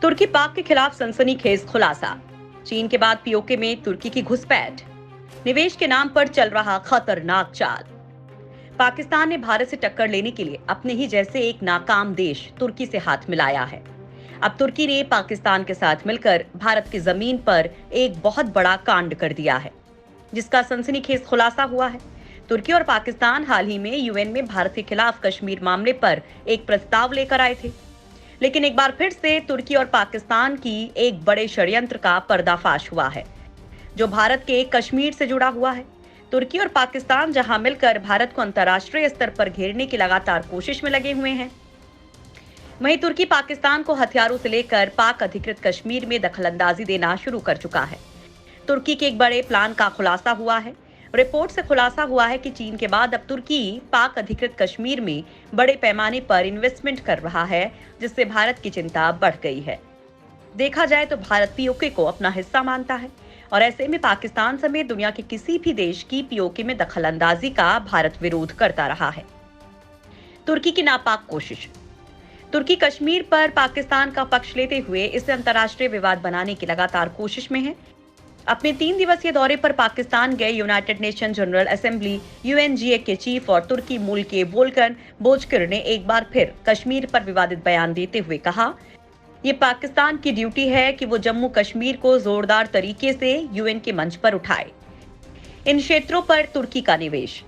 तुर्की पाक के खिलाफ सनसनीखेज खुलासा। चीन के बाद पीओके में तुर्की की घुसपैठ। निवेश के नाम पर चल रहा खतरनाक चाल। पाकिस्तान ने भारत से टक्कर लेने के लिए अपने ही जैसे एक नाकाम देश तुर्की से हाथ मिलाया है। अब तुर्की ने पाकिस्तान के साथ मिलकर भारत की जमीन पर एक बहुत बड़ा कांड कर दिया है, जिसका सनसनीखेज खुलासा हुआ है। तुर्की और पाकिस्तान हाल ही में यूएन में भारत के खिलाफ कश्मीर मामले पर एक प्रस्ताव लेकर आए थे, लेकिन एक बार फिर से तुर्की और पाकिस्तान की एक बड़े षड्यंत्र का पर्दाफाश हुआ है, जो भारत के कश्मीर से जुड़ा हुआ है। तुर्की और पाकिस्तान जहां मिलकर भारत को अंतर्राष्ट्रीय स्तर पर घेरने की लगातार कोशिश में लगे हुए हैं, वहीं तुर्की पाकिस्तान को हथियारों से लेकर पाक अधिकृत कश्मीर में दखलंदाजी देना शुरू कर चुका है। तुर्की के एक बड़े प्लान का खुलासा हुआ है। रिपोर्ट से खुलासा हुआ है कि चीन के बाद अब तुर्की पाक अधिकृत कश्मीर में बड़े पैमाने पर इन्वेस्टमेंट कर रहा है, जिससे भारत की चिंता बढ़ गई है। देखा जाए तो भारत पीओके को अपना हिस्सा मानता है और ऐसे में पाकिस्तान समेत दुनिया के किसी भी देश की पीओके में दखलंदाजी का भारत विरोध करता रहा है। तुर्की की नापाक कोशिश। तुर्की कश्मीर पर पाकिस्तान का पक्ष लेते हुए इसे अंतर्राष्ट्रीय विवाद बनाने की लगातार कोशिश में है। अपने 3 दिवसीय दौरे पर पाकिस्तान गए United nation general assembly UNGA के चीफ और तुर्की मूल के वोल्कन बोजकिर ने एक बार फिर कश्मीर पर विवादित बयान देते हुए कहा, ये पाकिस्तान की ड्यूटी है कि वो जम्मू कश्मीर को जोरदार तरीके से यूएन के मंच पर उठाए। इन क्षेत्रों पर तुर्की का निवेश।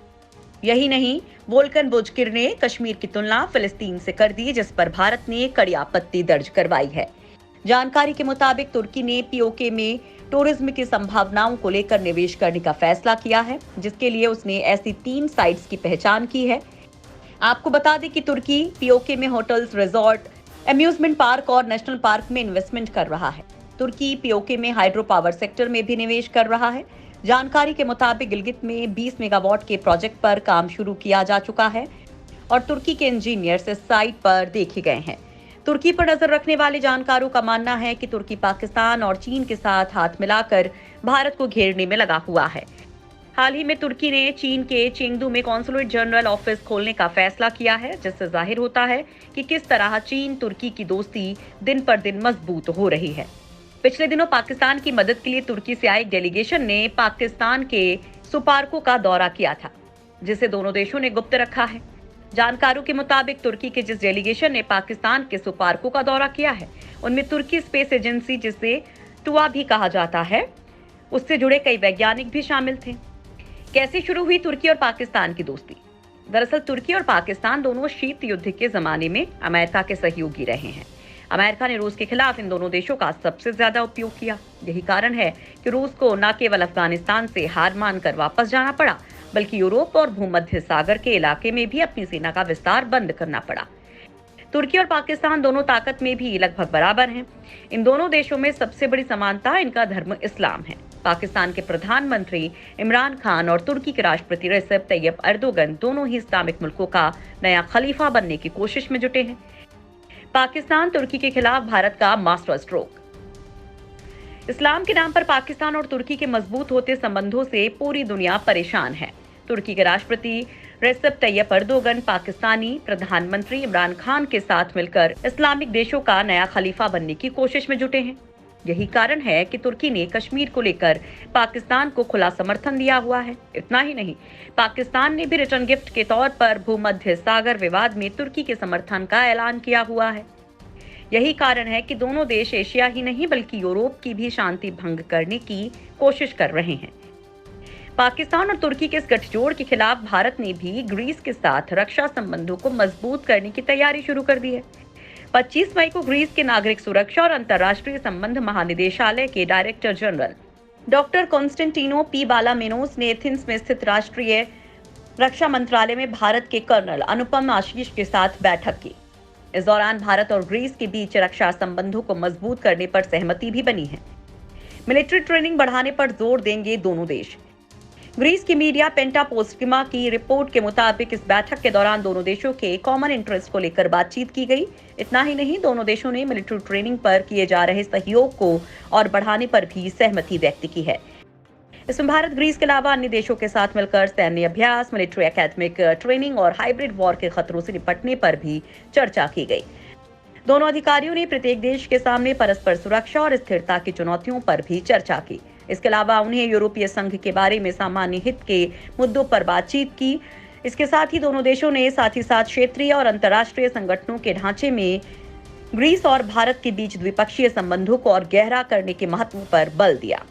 यही नहीं, वोल्कन बोजकिर ने कश्मीर की तुलना फिलिस्तीन से कर दी, जिस पर भारत ने कड़ी आपत्ति दर्ज करवाई है। जानकारी के मुताबिक तुर्की ने पीओके में टूरिज्म की संभावनाओं को लेकर निवेश करने का फैसला किया है, जिसके लिए उसने ऐसी 3 साइट्स की पहचान की है। आपको बता दें कि तुर्की पीओके में होटल्स, रिजॉर्ट, अम्यूजमेंट पार्क और नेशनल पार्क में इन्वेस्टमेंट कर रहा है। तुर्की पीओके में हाइड्रो पावर सेक्टर में भी निवेश कर रहा है। जानकारी के मुताबिक गिलगित में 20 मेगावाट के प्रोजेक्ट पर काम शुरू किया जा चुका है और तुर्की के इंजीनियर्स इस साइट पर देखे गए हैं। तुर्की पर नजर रखने वाले जानकारों का मानना है कि तुर्की पाकिस्तान और चीन के साथ हाथ मिलाकर भारत को घेरने में लगा हुआ है। हाल ही में तुर्की ने चीन के चेंगदू में कॉन्सुलेट जनरल ऑफिस खोलने का फैसला किया है, जिससे जाहिर होता है कि किस तरह चीन तुर्की की दोस्ती दिन पर दिन मजबूत हो रही है। पिछले दिनों पाकिस्तान की मदद के लिए तुर्की से आए एक डेलीगेशन ने पाकिस्तान के सुपार्को का दौरा किया था, जिसे दोनों देशों ने गुप्त रखा है। जानकारों के मुताबिक तुर्की के जिस डेलीगेशन ने पाकिस्तान के सुपार्को का दौरा किया है, उनमें तुर्की स्पेस एजेंसी, जिसे टुआ भी कहा जाता है, उससे जुड़े कई वैज्ञानिक भी शामिल थे। कैसे शुरू हुई तुर्की और पाकिस्तान की दोस्ती? दरअसल तुर्की और पाकिस्तान दोनों शीत युद्ध के जमाने में अमेरिका के सहयोगी रहे हैं। अमेरिका ने रूस के खिलाफ इन दोनों देशों का सबसे ज्यादा उपयोग किया। यही कारण है कि रूस को न केवल अफगानिस्तान से हार मानकर वापस जाना पड़ा, बल्कि यूरोप और भूमध्य सागर के इलाके में भी अपनी सेना का विस्तार बंद करना पड़ा। तुर्की और पाकिस्तान दोनों ताकत में भी लगभग बराबर हैं। इन दोनों देशों में सबसे बड़ी समानता इनका धर्म इस्लाम है। पाकिस्तान के प्रधानमंत्री इमरान खान और तुर्की के राष्ट्रपति रेसेप तैयब एर्दोगन दोनों ही इस्लामिक मुल्कों का नया खलीफा बनने की कोशिश में जुटे हैं। पाकिस्तान तुर्की के खिलाफ भारत का मास्टर स्ट्रोक। इस्लाम के नाम पर पाकिस्तान और तुर्की के मजबूत होते संबंधों से पूरी दुनिया परेशान है। तुर्की के राष्ट्रपति रेसेप तैयब एर्दोगन पाकिस्तानी प्रधानमंत्री इमरान खान के साथ मिलकर इस्लामिक देशों का नया खलीफा बनने की कोशिश में जुटे हैं। यही कारण है कि तुर्की ने कश्मीर को लेकर पाकिस्तान को खुला समर्थन दिया हुआ है। इतना ही नहीं, पाकिस्तान ने भी रिटर्न गिफ्ट के तौर पर भूमध्य सागर विवाद में तुर्की के समर्थन का ऐलान किया हुआ है। यही कारण है कि दोनों देश एशिया ही नहीं बल्कि यूरोप की भी शांति भंग करने की कोशिश कर रहे हैं। पाकिस्तान और तुर्की के इस गठजोड़ के खिलाफ भारत ने भी ग्रीस के साथ रक्षा संबंधों को मजबूत करने की तैयारी शुरू कर दी है। 25 मई को ग्रीस के नागरिक सुरक्षा और अंतर्राष्ट्रीय संबंध महानिदेशालय के डायरेक्टर जनरल डॉक्टर कॉन्स्टेंटिनो पी बालामेनोस ने एथेंस में स्थित राष्ट्रीय रक्षा मंत्रालय में भारत के कर्नल अनुपम आशीष के साथ बैठक की। इस दौरान भारत और ग्रीस के बीच रक्षा संबंधों को मजबूत करने पर सहमति भी बनी है। मिलिट्री ट्रेनिंग बढ़ाने पर जोर देंगे दोनों देश। ग्रीस की मीडिया पेंटा पोस्टिमा की रिपोर्ट के मुताबिक इस बैठक के दौरान दोनों देशों के कॉमन इंटरेस्ट को लेकर बातचीत की गई। इतना ही नहीं, दोनों देशों ने मिलिट्री ट्रेनिंग पर किए जा रहे सहयोग को और बढ़ाने पर भी सहमति व्यक्त की है। इसमें भारत ग्रीस के अलावा अन्य देशों के साथ मिलकर सैन्य अभ्यास, मिलिट्री एकेडमिक ट्रेनिंग और हाइब्रिड वॉर के खतरों से निपटने पर भी चर्चा की गई। दोनों अधिकारियों ने प्रत्येक देश के सामने परस्पर सुरक्षा और स्थिरता की चुनौतियों पर भी चर्चा की। इसके अलावा उन्हें यूरोपीय संघ के बारे में सामान्य हित के मुद्दों पर बातचीत की। इसके साथ ही दोनों देशों ने साथ ही साथ क्षेत्रीय और अंतर्राष्ट्रीय संगठनों के ढांचे में ग्रीस और भारत के बीच द्विपक्षीय संबंधों को और गहरा करने के महत्व पर बल दिया।